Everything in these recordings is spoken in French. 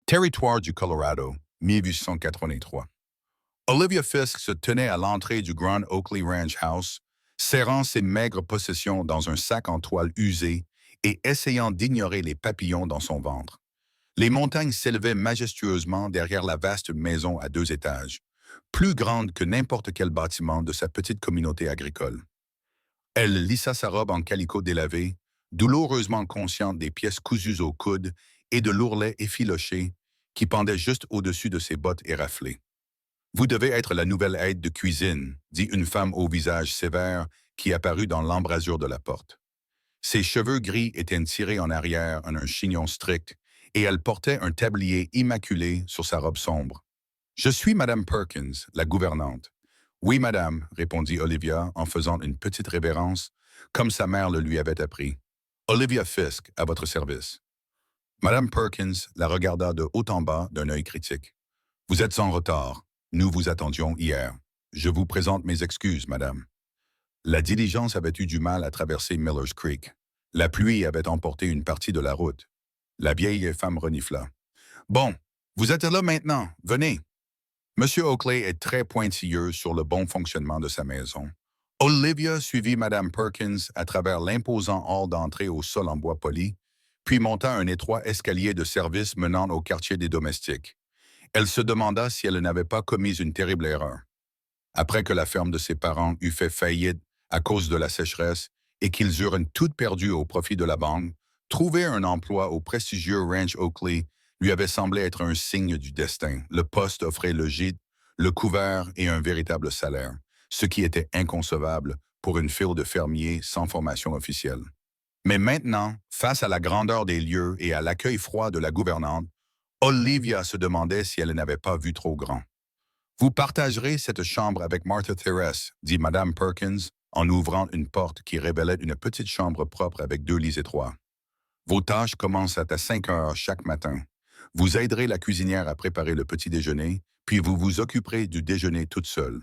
Territoire du Colorado, 1883. Olivia Fisk se tenait à l'entrée du Grand Oakley Ranch House, serrant ses maigres possessions dans un sac en toile usé et essayant d'ignorer les papillons dans son ventre. Les montagnes s'élevaient majestueusement derrière la vaste maison à 2 étages, plus grande que n'importe quel bâtiment de sa petite communauté agricole. Elle lissa sa robe en calicot délavé, douloureusement consciente des pièces cousues au coude et de l'ourlet effiloché qui pendait juste au-dessus de ses bottes éraflées. Vous devez être la nouvelle aide de cuisine, dit une femme au visage sévère qui apparut dans l'embrasure de la porte. Ses cheveux gris étaient tirés en arrière en un chignon strict et elle portait un tablier immaculé sur sa robe sombre. Je suis Madame Perkins, la gouvernante. Oui, madame, répondit Olivia en faisant une petite révérence, comme sa mère le lui avait appris. Olivia Fisk, à votre service. Madame Perkins la regarda de haut en bas d'un œil critique. Vous êtes en retard. Nous vous attendions hier. Je vous présente mes excuses, madame. La diligence avait eu du mal à traverser Miller's Creek. La pluie avait emporté une partie de la route. La vieille femme renifla. Bon, vous êtes là maintenant. Venez. Monsieur Oakley est très pointilleux sur le bon fonctionnement de sa maison. Olivia suivit Madame Perkins à travers l'imposant hall d'entrée au sol en bois poli, puis monta un étroit escalier de service menant au quartier des domestiques. Elle se demanda si elle n'avait pas commis une terrible erreur. Après que la ferme de ses parents eut fait faillite à cause de la sécheresse et qu'ils eurent toute perdue au profit de la banque, trouver un emploi au prestigieux Ranch Oakley lui avait semblé être un signe du destin. Le poste offrait le gîte, le couvert et un véritable salaire, ce qui était inconcevable pour une fille de fermiers sans formation officielle. Mais maintenant, face à la grandeur des lieux et à l'accueil froid de la gouvernante, Olivia se demandait si elle n'avait pas vu trop grand. Vous partagerez cette chambre avec Martha Therese, dit Madame Perkins en ouvrant une porte qui révélait une petite chambre propre avec 2 lits étroits. Vos tâches commencent à 5 heures chaque matin. Vous aiderez la cuisinière à préparer le petit déjeuner, puis vous vous occuperez du déjeuner toute seule.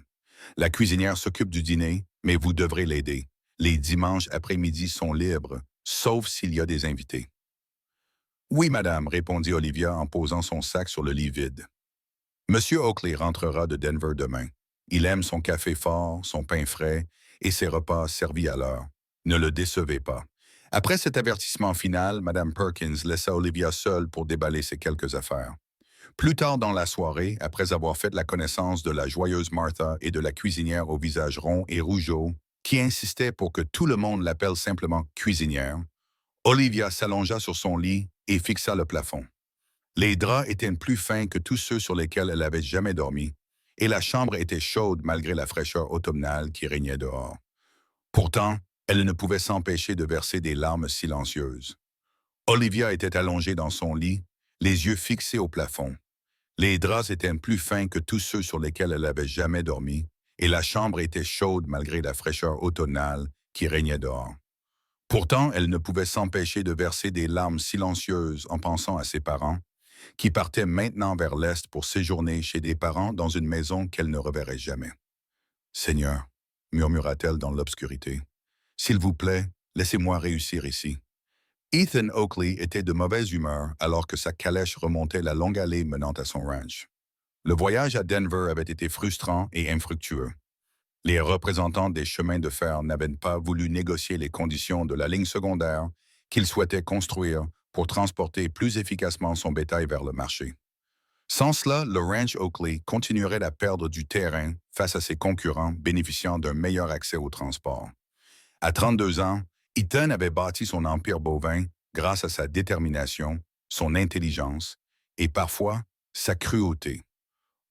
La cuisinière s'occupe du dîner, mais vous devrez l'aider. Les dimanches après-midi sont libres, sauf s'il y a des invités. Oui, madame, répondit Olivia en posant son sac sur le lit vide. Monsieur Oakley rentrera de Denver demain. Il aime son café fort, son pain frais et ses repas servis à l'heure. Ne le décevez pas. Après cet avertissement final, Madame Perkins laissa Olivia seule pour déballer ses quelques affaires. Plus tard dans la soirée, après avoir fait la connaissance de la joyeuse Martha et de la cuisinière au visage rond et rougeau, qui insistait pour que tout le monde l'appelle simplement cuisinière, Olivia s'allongea sur son lit et fixa le plafond. Les draps étaient plus fins que tous ceux sur lesquels elle avait jamais dormi, et la chambre était chaude malgré la fraîcheur automnale qui régnait dehors. Pourtant, elle ne pouvait s'empêcher de verser des larmes silencieuses. Olivia était allongée dans son lit, les yeux fixés au plafond. Les draps étaient plus fins que tous ceux sur lesquels elle avait jamais dormi, et la chambre était chaude malgré la fraîcheur automnale qui régnait dehors. Pourtant, elle ne pouvait s'empêcher de verser des larmes silencieuses en pensant à ses parents, qui partaient maintenant vers l'Est pour séjourner chez des parents dans une maison qu'elle ne reverrait jamais. « Seigneur, murmura-t-elle dans l'obscurité, s'il vous plaît, laissez-moi réussir ici. » Ethan Oakley était de mauvaise humeur alors que sa calèche remontait la longue allée menant à son ranch. Le voyage à Denver avait été frustrant et infructueux. Les représentants des chemins de fer n'avaient pas voulu négocier les conditions de la ligne secondaire qu'ils souhaitaient construire pour transporter plus efficacement son bétail vers le marché. Sans cela, le ranch Oakley continuerait à perdre du terrain face à ses concurrents bénéficiant d'un meilleur accès au transport. À 32 ans, Ethan avait bâti son empire bovin grâce à sa détermination, son intelligence et parfois sa cruauté.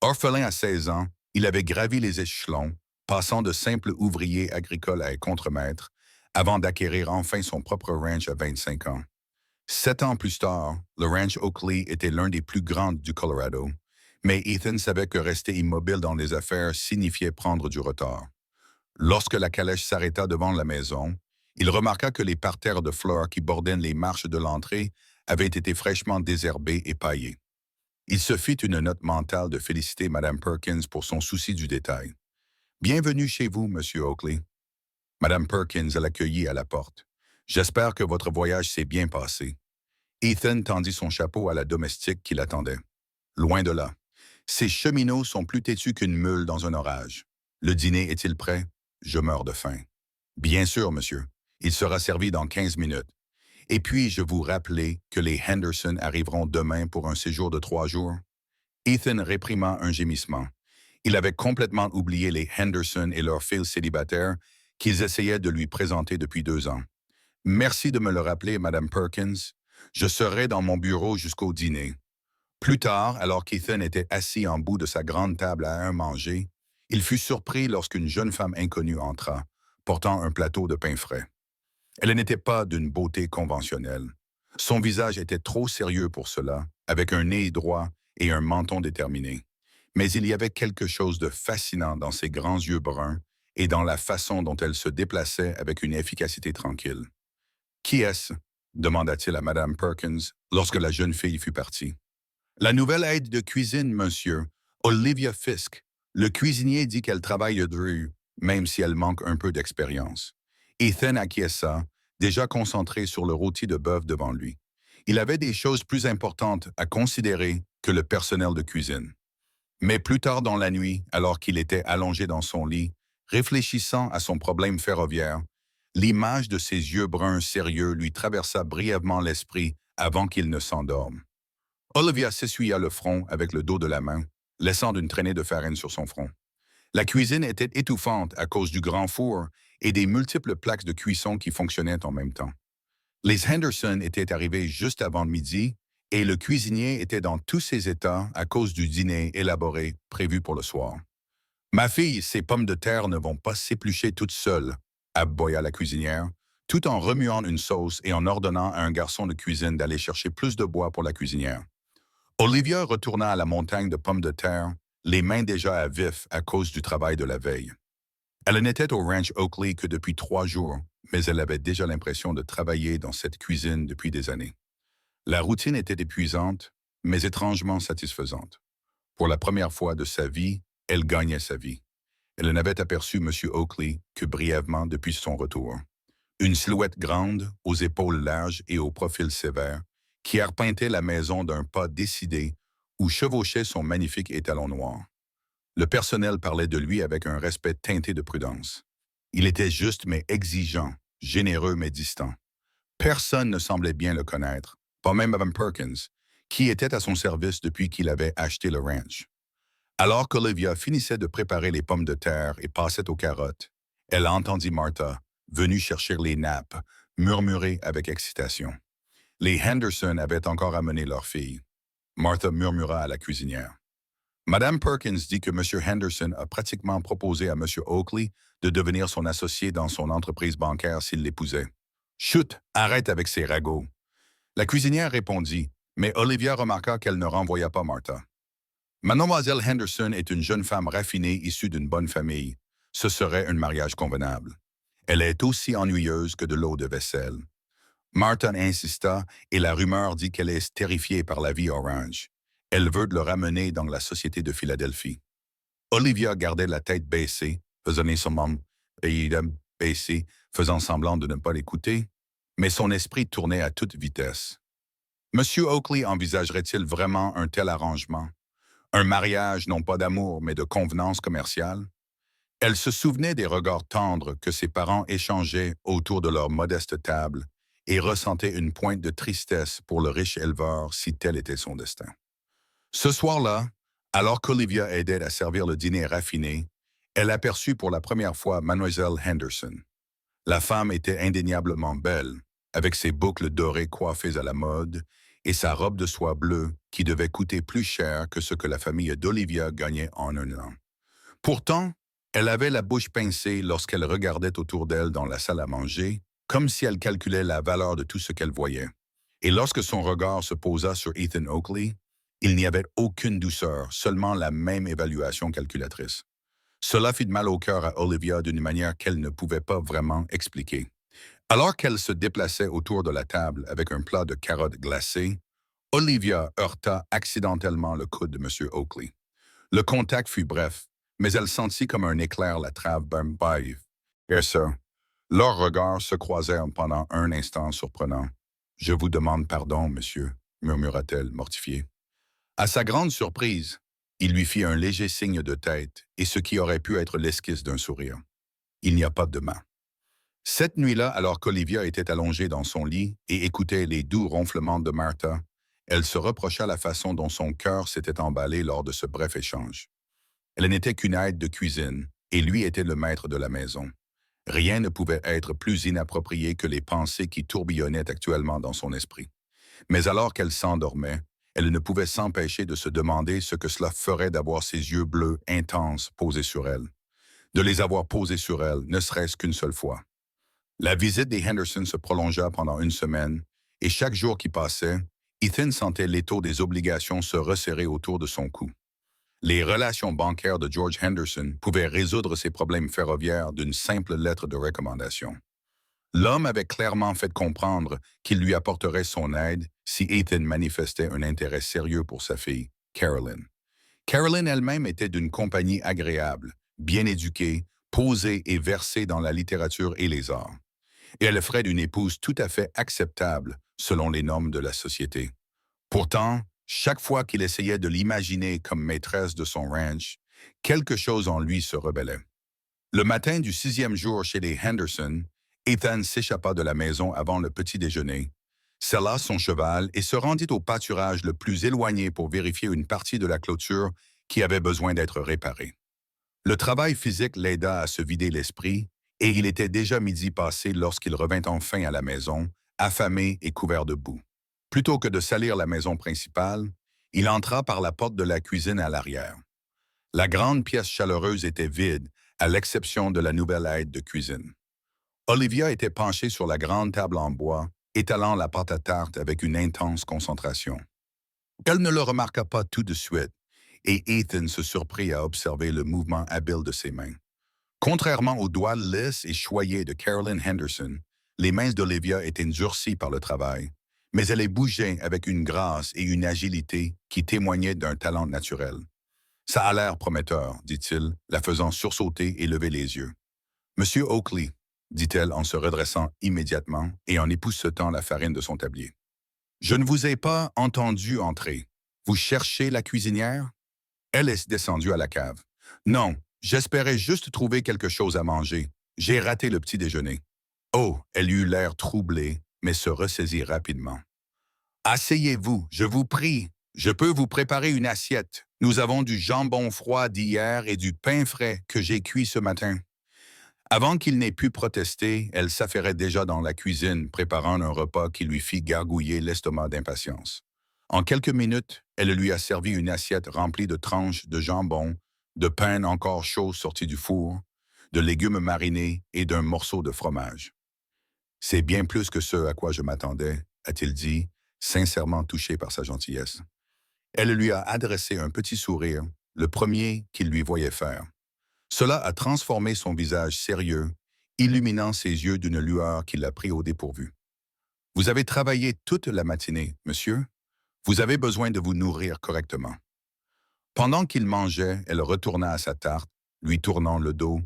Orphelin à 16 ans, il avait gravi les échelons, passant de simple ouvrier agricole à contremaître, avant d'acquérir enfin son propre ranch à 25 ans. 7 ans plus tard, le ranch Oakley était l'un des plus grands du Colorado, mais Ethan savait que rester immobile dans les affaires signifiait prendre du retard. Lorsque la calèche s'arrêta devant la maison, il remarqua que les parterres de fleurs qui bordaient les marches de l'entrée avaient été fraîchement désherbés et paillés. Il se fit une note mentale de féliciter Mme Perkins pour son souci du détail. « Bienvenue chez vous, Monsieur Oakley. » Mme Perkins l'accueillit à la porte. « J'espère que votre voyage s'est bien passé. » Ethan tendit son chapeau à la domestique qui l'attendait. Loin de là. Ces cheminots sont plus têtus qu'une mule dans un orage. Le dîner est-il prêt? Je meurs de faim. Bien sûr, monsieur. Il sera servi dans 15 minutes. Et puis-je vous rappeler que les Henderson arriveront demain pour un séjour de 3 jours? Ethan réprima un gémissement. Il avait complètement oublié les Henderson et leur fils célibataire qu'ils essayaient de lui présenter depuis 2 ans. Merci de me le rappeler, Madame Perkins. Je serai dans mon bureau jusqu'au dîner. Plus tard, alors qu'Ethan était assis en bout de sa grande table à un manger, il fut surpris lorsqu'une jeune femme inconnue entra, portant un plateau de pain frais. Elle n'était pas d'une beauté conventionnelle. Son visage était trop sérieux pour cela, avec un nez droit et un menton déterminé. Mais il y avait quelque chose de fascinant dans ses grands yeux bruns et dans la façon dont elle se déplaçait avec une efficacité tranquille. « Qui est-ce? » demanda-t-il à Madame Perkins lorsque la jeune fille fut partie. « La nouvelle aide de cuisine, monsieur, Olivia Fisk. Le cuisinier dit qu'elle travaille dur, même si elle manque un peu d'expérience. » Ethan acquiesça, déjà concentré sur le rôti de bœuf devant lui. Il avait des choses plus importantes à considérer que le personnel de cuisine. Mais plus tard dans la nuit, alors qu'il était allongé dans son lit, réfléchissant à son problème ferroviaire, l'image de ses yeux bruns sérieux lui traversa brièvement l'esprit avant qu'il ne s'endorme. Olivia s'essuya le front avec le dos de la main, laissant une traînée de farine sur son front. La cuisine était étouffante à cause du grand four et des multiples plaques de cuisson qui fonctionnaient en même temps. Les Henderson étaient arrivés juste avant midi et le cuisinier était dans tous ses états à cause du dîner élaboré prévu pour le soir. « Ma fille, ces pommes de terre ne vont pas s'éplucher toutes seules, » aboya la cuisinière, tout en remuant une sauce et en ordonnant à un garçon de cuisine d'aller chercher plus de bois pour la cuisinière. Olivia retourna à la montagne de pommes de terre, les mains déjà à vif à cause du travail de la veille. Elle n'était au ranch Oakley que depuis 3 jours, mais elle avait déjà l'impression de travailler dans cette cuisine depuis des années. La routine était épuisante, mais étrangement satisfaisante. Pour la première fois de sa vie, elle gagnait sa vie. Elle n'avait aperçu M. Oakley que brièvement depuis son retour. Une silhouette grande, aux épaules larges et au profil sévère, qui arpentait la maison d'un pas décidé où chevauchait son magnifique étalon noir. Le personnel parlait de lui avec un respect teinté de prudence. Il était juste mais exigeant, généreux mais distant. Personne ne semblait bien le connaître, pas même Mme Perkins, qui était à son service depuis qu'il avait acheté le ranch. Alors qu'Olivia finissait de préparer les pommes de terre et passait aux carottes, elle entendit Martha, venue chercher les nappes, murmurer avec excitation. Les Henderson avaient encore amené leur fille. Martha murmura à la cuisinière. Madame Perkins dit que M. Henderson a pratiquement proposé à M. Oakley de devenir son associé dans son entreprise bancaire s'il l'épousait. Chut, arrête avec ces ragots. La cuisinière répondit, mais Olivia remarqua qu'elle ne renvoya pas Martha. Mademoiselle Henderson est une jeune femme raffinée issue d'une bonne famille. Ce serait un mariage convenable. Elle est aussi ennuyeuse que de l'eau de vaisselle. Martha insista et la rumeur dit qu'elle est terrifiée par la vie orange. Elle veut le ramener dans la société de Philadelphie. Olivia gardait la tête baissée, faisant son membre baissé, faisant semblant de ne pas l'écouter, mais son esprit tournait à toute vitesse. Monsieur Oakley envisagerait-il vraiment un tel arrangement? Un mariage non pas d'amour, mais de convenance commerciale? Elle se souvenait des regards tendres que ses parents échangeaient autour de leur modeste table et ressentait une pointe de tristesse pour le riche éleveur si tel était son destin. Ce soir-là, alors qu'Olivia aidait à servir le dîner raffiné, elle aperçut pour la première fois Mademoiselle Henderson. La femme était indéniablement belle, avec ses boucles dorées coiffées à la mode et sa robe de soie bleue qui devait coûter plus cher que ce que la famille d'Olivia gagnait en un an. Pourtant, elle avait la bouche pincée lorsqu'elle regardait autour d'elle dans la salle à manger, comme si elle calculait la valeur de tout ce qu'elle voyait. Et lorsque son regard se posa sur Ethan Oakley, il n'y avait aucune douceur, seulement la même évaluation calculatrice. Cela fit mal au cœur à Olivia d'une manière qu'elle ne pouvait pas vraiment expliquer. Alors qu'elle se déplaçait autour de la table avec un plat de carottes glacées, Olivia heurta accidentellement le coude de M. Oakley. Le contact fut bref, mais elle sentit comme un éclair la trave baille. Et ça, leurs regards se croisèrent pendant un instant surprenant. Je vous demande pardon, monsieur, murmura-t-elle, mortifiée. À sa grande surprise, il lui fit un léger signe de tête et ce qui aurait pu être l'esquisse d'un sourire. Il n'y a pas de demain. Cette nuit-là, alors qu'Olivia était allongée dans son lit et écoutait les doux ronflements de Martha, elle se reprocha la façon dont son cœur s'était emballé lors de ce bref échange. Elle n'était qu'une aide de cuisine, et lui était le maître de la maison. Rien ne pouvait être plus inapproprié que les pensées qui tourbillonnaient actuellement dans son esprit. Mais alors qu'elle s'endormait, elle ne pouvait s'empêcher de se demander ce que cela ferait d'avoir ses yeux bleus intenses posés sur elle. De les avoir posés sur elle, ne serait-ce qu'une seule fois. La visite des Henderson se prolongea pendant une semaine, et chaque jour qui passait, Ethan sentait l'étau des obligations se resserrer autour de son cou. Les relations bancaires de George Henderson pouvaient résoudre ses problèmes ferroviaires d'une simple lettre de recommandation. L'homme avait clairement fait comprendre qu'il lui apporterait son aide si Ethan manifestait un intérêt sérieux pour sa fille, Carolyn. Carolyn elle-même était d'une compagnie agréable, bien éduquée, posée et versée dans la littérature et les arts. Et elle ferait d'une épouse tout à fait acceptable selon les normes de la société. Pourtant, chaque fois qu'il essayait de l'imaginer comme maîtresse de son ranch, quelque chose en lui se rebellait. Le matin du 6e jour chez les Henderson, Ethan s'échappa de la maison avant le petit déjeuner, sella son cheval et se rendit au pâturage le plus éloigné pour vérifier une partie de la clôture qui avait besoin d'être réparée. Le travail physique l'aida à se vider l'esprit, et il était déjà midi passé lorsqu'il revint enfin à la maison, affamé et couvert de boue. Plutôt que de salir la maison principale, il entra par la porte de la cuisine à l'arrière. La grande pièce chaleureuse était vide, à l'exception de la nouvelle aide de cuisine. Olivia était penchée sur la grande table en bois, étalant la pâte à tarte avec une intense concentration. Elle ne le remarqua pas tout de suite, et Ethan se surprit à observer le mouvement habile de ses mains. Contrairement aux doigts lisses et choyés de Carolyn Henderson, les mains d'Olivia étaient durcies par le travail, mais elle les bougeait avec une grâce et une agilité qui témoignaient d'un talent naturel. Ça a l'air prometteur, dit-il, la faisant sursauter et lever les yeux. Monsieur Oakley, dit-elle en se redressant immédiatement et en époussetant la farine de son tablier. Je ne vous ai pas entendu entrer. Vous cherchez la cuisinière? Elle est descendue à la cave. Non, j'espérais juste trouver quelque chose à manger. J'ai raté le petit déjeuner. Oh, elle eut l'air troublée, mais se ressaisit rapidement. Asseyez-vous, je vous prie. Je peux vous préparer une assiette. Nous avons du jambon froid d'hier et du pain frais que j'ai cuit ce matin. Avant qu'il n'ait pu protester, elle s'affairait déjà dans la cuisine, préparant un repas qui lui fit gargouiller l'estomac d'impatience. En quelques minutes, elle lui a servi une assiette remplie de tranches de jambon, de pain encore chaud sorti du four, de légumes marinés et d'un morceau de fromage. C'est bien plus que ce à quoi je m'attendais, a-t-il dit, sincèrement touché par sa gentillesse. Elle lui a adressé un petit sourire, le premier qu'il lui voyait faire. Cela a transformé son visage sérieux, illuminant ses yeux d'une lueur qui l'a pris au dépourvu. « Vous avez travaillé toute la matinée, monsieur. Vous avez besoin de vous nourrir correctement. » Pendant qu'il mangeait, elle retourna à sa tarte, lui tournant le dos,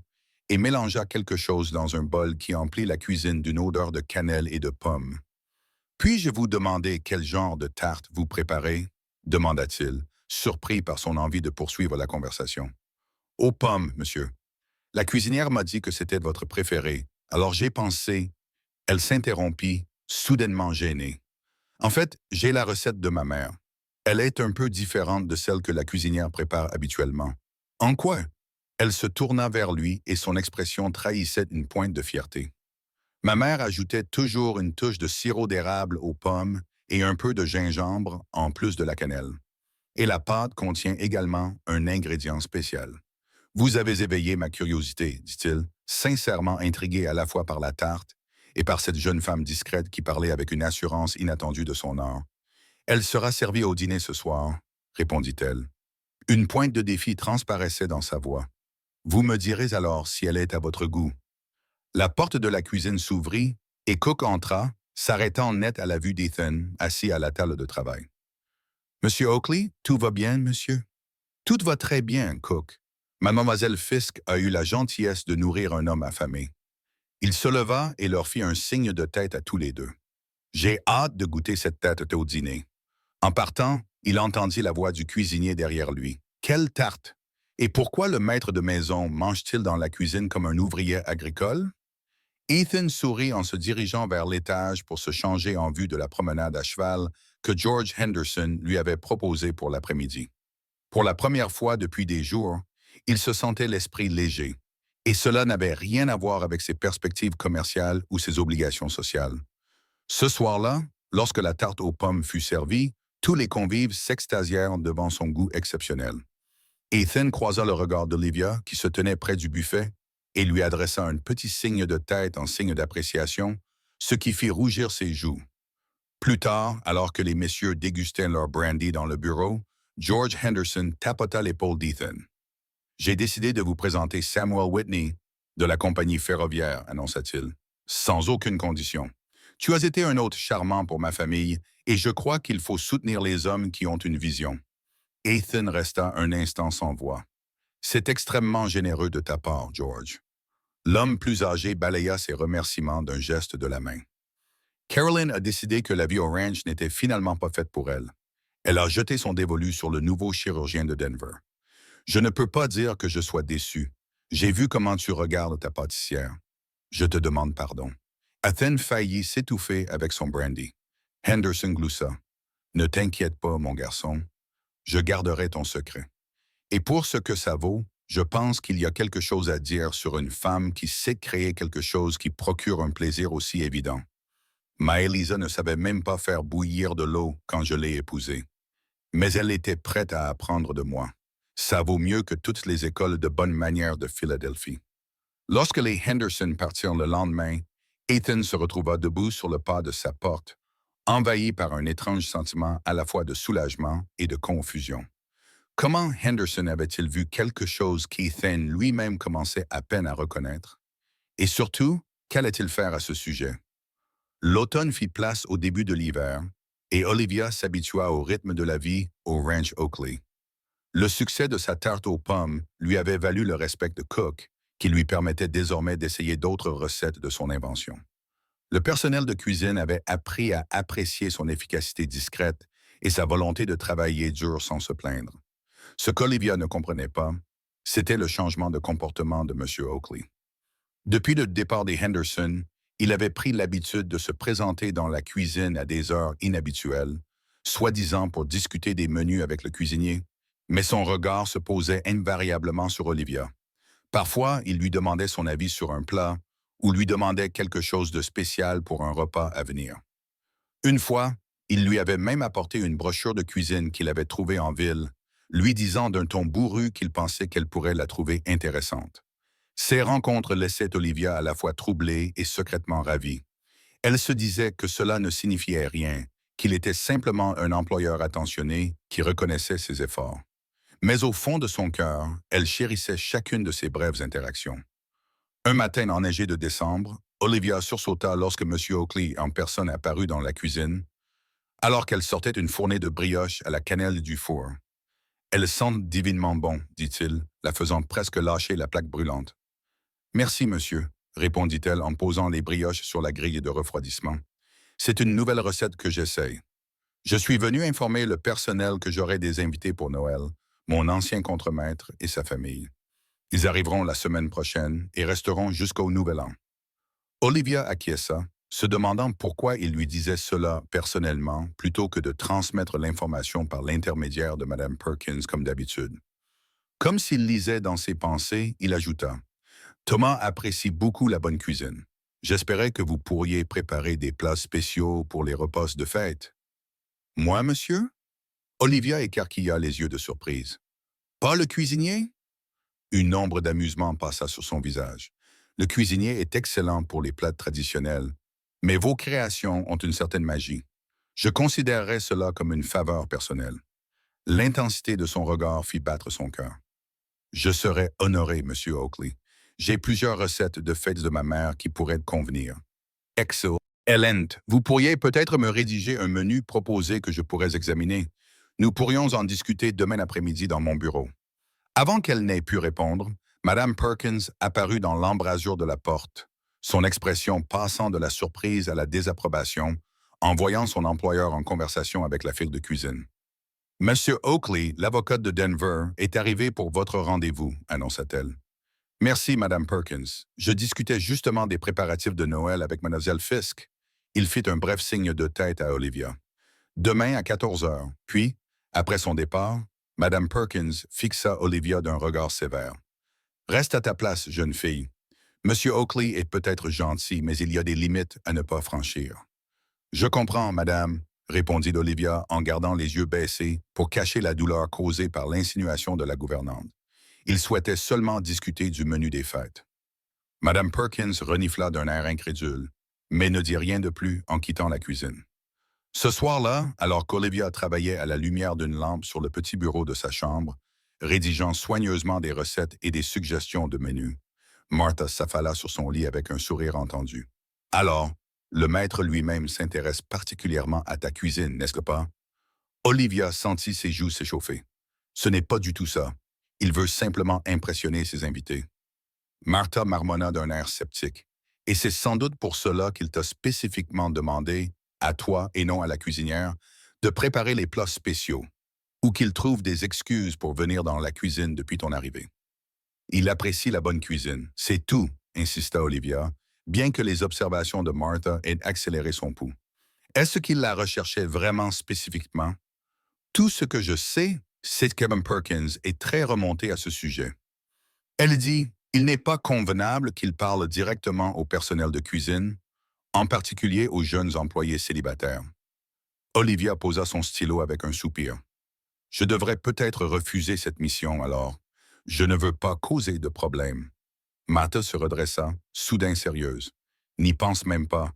et mélangea quelque chose dans un bol qui emplit la cuisine d'une odeur de cannelle et de pommes. « Puis-je vous demander quel genre de tarte vous préparez? » demanda-t-il, surpris par son envie de poursuivre la conversation. « Aux pommes, monsieur. La cuisinière m'a dit que c'était votre préféré, alors j'ai pensé... » Elle s'interrompit, soudainement gênée. « En fait, j'ai la recette de ma mère. Elle est un peu différente de celle que la cuisinière prépare habituellement. »« En quoi? » Elle se tourna vers lui et son expression trahissait une pointe de fierté. « Ma mère ajoutait toujours une touche de sirop d'érable aux pommes et un peu de gingembre en plus de la cannelle. Et la pâte contient également un ingrédient spécial. » « Vous avez éveillé ma curiosité, dit-il, sincèrement intrigué à la fois par la tarte et par cette jeune femme discrète qui parlait avec une assurance inattendue de son art. « Elle sera servie au dîner ce soir, répondit-elle. Une pointe de défi transparaissait dans sa voix. Vous me direz alors si elle est à votre goût. La porte de la cuisine s'ouvrit et Cook entra, s'arrêtant net à la vue d'Ethan, assis à la table de travail. « Monsieur Oakley, tout va bien, monsieur? »« Tout va très bien, Cook. Mademoiselle Fisk a eu la gentillesse de nourrir un homme affamé. » Il se leva et leur fit un signe de tête à tous les deux. J'ai hâte de goûter cette tarte au dîner. En partant, il entendit la voix du cuisinier derrière lui. Quelle tarte! Et pourquoi le maître de maison mange-t-il dans la cuisine comme un ouvrier agricole? Ethan sourit en se dirigeant vers l'étage pour se changer en vue de la promenade à cheval que George Henderson lui avait proposée pour l'après-midi. Pour la première fois depuis des jours, il se sentait l'esprit léger, et cela n'avait rien à voir avec ses perspectives commerciales ou ses obligations sociales. Ce soir-là, lorsque la tarte aux pommes fut servie, tous les convives s'extasièrent devant son goût exceptionnel. Ethan croisa le regard d'Olivia, qui se tenait près du buffet, et lui adressa un petit signe de tête en signe d'appréciation, ce qui fit rougir ses joues. Plus tard, alors que les messieurs dégustaient leur brandy dans le bureau, George Henderson tapota l'épaule d'Ethan. J'ai décidé de vous présenter Samuel Whitney de la compagnie ferroviaire, annonça-t-il, sans aucune condition. Tu as été un hôte charmant pour ma famille et je crois qu'il faut soutenir les hommes qui ont une vision. Ethan resta un instant sans voix. C'est extrêmement généreux de ta part, George. L'homme plus âgé balaya ses remerciements d'un geste de la main. Carolyn a décidé que la vie au ranch n'était finalement pas faite pour elle. Elle a jeté son dévolu sur le nouveau chirurgien de Denver. Je ne peux pas dire que je sois déçu. J'ai vu comment tu regardes ta pâtissière. Je te demande pardon. Ethan faillit s'étouffer avec son brandy. Henderson gloussa. Ne t'inquiète pas, mon garçon. Je garderai ton secret. Et pour ce que ça vaut, je pense qu'il y a quelque chose à dire sur une femme qui sait créer quelque chose qui procure un plaisir aussi évident. Maëlisa ne savait même pas faire bouillir de l'eau quand je l'ai épousée. Mais elle était prête à apprendre de moi. Ça vaut mieux que toutes les écoles de bonne manière de Philadelphie. Lorsque les Henderson partirent le lendemain, Ethan se retrouva debout sur le pas de sa porte, envahi par un étrange sentiment à la fois de soulagement et de confusion. Comment Henderson avait-il vu quelque chose qu'Ethan lui-même commençait à peine à reconnaître? Et surtout, qu'allait-il faire à ce sujet? L'automne fit place au début de l'hiver, et Olivia s'habitua au rythme de la vie au Ranch Oakley. Le succès de sa tarte aux pommes lui avait valu le respect de Cook, qui lui permettait désormais d'essayer d'autres recettes de son invention. Le personnel de cuisine avait appris à apprécier son efficacité discrète et sa volonté de travailler dur sans se plaindre. Ce qu'Olivia ne comprenait pas, c'était le changement de comportement de M. Oakley. Depuis le départ des Henderson, il avait pris l'habitude de se présenter dans la cuisine à des heures inhabituelles, soi-disant pour discuter des menus avec le cuisinier, mais son regard se posait invariablement sur Olivia. Parfois, il lui demandait son avis sur un plat ou lui demandait quelque chose de spécial pour un repas à venir. Une fois, il lui avait même apporté une brochure de cuisine qu'il avait trouvée en ville, lui disant d'un ton bourru qu'il pensait qu'elle pourrait la trouver intéressante. Ces rencontres laissaient Olivia à la fois troublée et secrètement ravie. Elle se disait que cela ne signifiait rien, qu'il était simplement un employeur attentionné qui reconnaissait ses efforts. Mais au fond de son cœur, elle chérissait chacune de ces brèves interactions. Un matin enneigé de décembre, Olivia sursauta lorsque M. Oakley en personne apparut dans la cuisine, alors qu'elle sortait une fournée de brioches à la cannelle du four. « Elles sentent divinement bon, dit-il, la faisant presque lâcher la plaque brûlante. « Merci, monsieur, répondit-elle en posant les brioches sur la grille de refroidissement. C'est une nouvelle recette que j'essaye. Je suis venu informer le personnel que j'aurai des invités pour Noël, mon ancien contremaître et sa famille. Ils arriveront la semaine prochaine et resteront jusqu'au Nouvel An. » Olivia acquiesça, se demandant pourquoi il lui disait cela personnellement plutôt que de transmettre l'information par l'intermédiaire de Mme Perkins comme d'habitude. Comme s'il lisait dans ses pensées, il ajouta « Thomas apprécie beaucoup la bonne cuisine. J'espérais que vous pourriez préparer des plats spéciaux pour les repas de fête. »« Moi, monsieur ?» Olivia écarquilla les yeux de surprise. « Pas le cuisinier ?» Une ombre d'amusement passa sur son visage. « Le cuisinier est excellent pour les plats traditionnels, mais vos créations ont une certaine magie. Je considérerais cela comme une faveur personnelle. » L'intensité de son regard fit battre son cœur. « Je serais honoré, Monsieur Oakley. J'ai plusieurs recettes de fêtes de ma mère qui pourraient convenir. Excellent. Ellen, vous pourriez peut-être me rédiger un menu proposé que je pourrais examiner. Nous pourrions en discuter demain après-midi dans mon bureau. » Avant qu'elle n'ait pu répondre, Mme Perkins apparut dans l'embrasure de la porte, son expression passant de la surprise à la désapprobation, en voyant son employeur en conversation avec la fille de cuisine. Monsieur Oakley, l'avocate de Denver, est arrivé pour votre rendez-vous, annonça-t-elle. Merci, Madame Perkins. Je discutais justement des préparatifs de Noël avec Mademoiselle Fisk. Il fit un bref signe de tête à Olivia. Demain à 14 heures. Puis, après son départ, Madame Perkins fixa Olivia d'un regard sévère. Reste à ta place, jeune fille. Monsieur Oakley est peut-être gentil, mais il y a des limites à ne pas franchir. Je comprends, madame, répondit Olivia en gardant les yeux baissés pour cacher la douleur causée par l'insinuation de la gouvernante. Il souhaitait seulement discuter du menu des fêtes. Madame Perkins renifla d'un air incrédule, mais ne dit rien de plus en quittant la cuisine. Ce soir-là, alors qu'Olivia travaillait à la lumière d'une lampe sur le petit bureau de sa chambre, rédigeant soigneusement des recettes et des suggestions de menus, Martha s'affala sur son lit avec un sourire entendu. Alors, le maître lui-même s'intéresse particulièrement à ta cuisine, n'est-ce pas? Olivia sentit ses joues s'échauffer. Ce n'est pas du tout ça. Il veut simplement impressionner ses invités. Martha marmonna d'un air sceptique. Et c'est sans doute pour cela qu'il t'a spécifiquement demandé, à toi et non à la cuisinière, de préparer les plats spéciaux, ou qu'il trouve des excuses pour venir dans la cuisine depuis ton arrivée. Il apprécie la bonne cuisine, c'est tout, insista Olivia, bien que les observations de Martha aient accéléré son pouls. Est-ce qu'il la recherchait vraiment spécifiquement? Tout ce que je sais, c'est que Kevin Perkins est très remonté à ce sujet. Elle dit, il n'est pas convenable qu'il parle directement au personnel de cuisine, en particulier aux jeunes employés célibataires. Olivia posa son stylo avec un soupir. Je devrais peut-être refuser cette mission alors. Je ne veux pas causer de problème. Martha se redressa, soudain sérieuse. N'y pense même pas.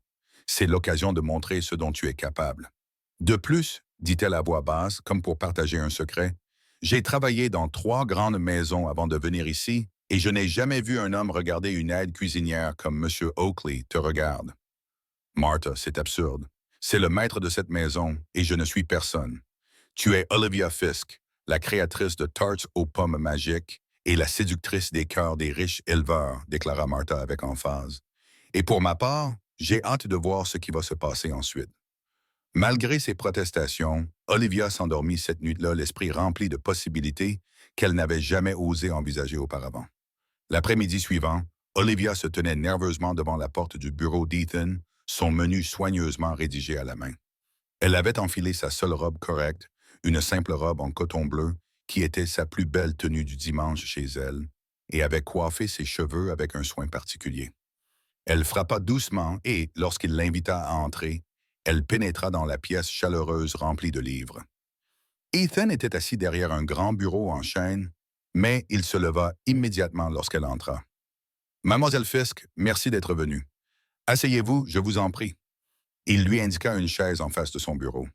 C'est l'occasion de montrer ce dont tu es capable. De plus, dit-elle à voix basse, comme pour partager un secret, j'ai travaillé dans 3 grandes maisons avant de venir ici et je n'ai jamais vu un homme regarder une aide cuisinière comme M. Oakley te regarde. Martha, c'est absurde. C'est le maître de cette maison et je ne suis personne. Tu es Olivia Fisk, la créatrice de tartes aux pommes magiques et la séductrice des cœurs des riches éleveurs, déclara Martha avec emphase. Et pour ma part, j'ai hâte de voir ce qui va se passer ensuite. Malgré ses protestations, Olivia s'endormit cette nuit-là l'esprit rempli de possibilités qu'elle n'avait jamais osé envisager auparavant. L'après-midi suivant, Olivia se tenait nerveusement devant la porte du bureau d'Ethan, son menu soigneusement rédigé à la main. Elle avait enfilé sa seule robe correcte, une simple robe en coton bleu, qui était sa plus belle tenue du dimanche chez elle, et avait coiffé ses cheveux avec un soin particulier. Elle frappa doucement et, lorsqu'il l'invita à entrer, elle pénétra dans la pièce chaleureuse remplie de livres. Ethan était assis derrière un grand bureau en chêne, mais il se leva immédiatement lorsqu'elle entra. « Mademoiselle Fisk, merci d'être venue. Asseyez-vous, je vous en prie. » Il lui indiqua une chaise en face de son bureau.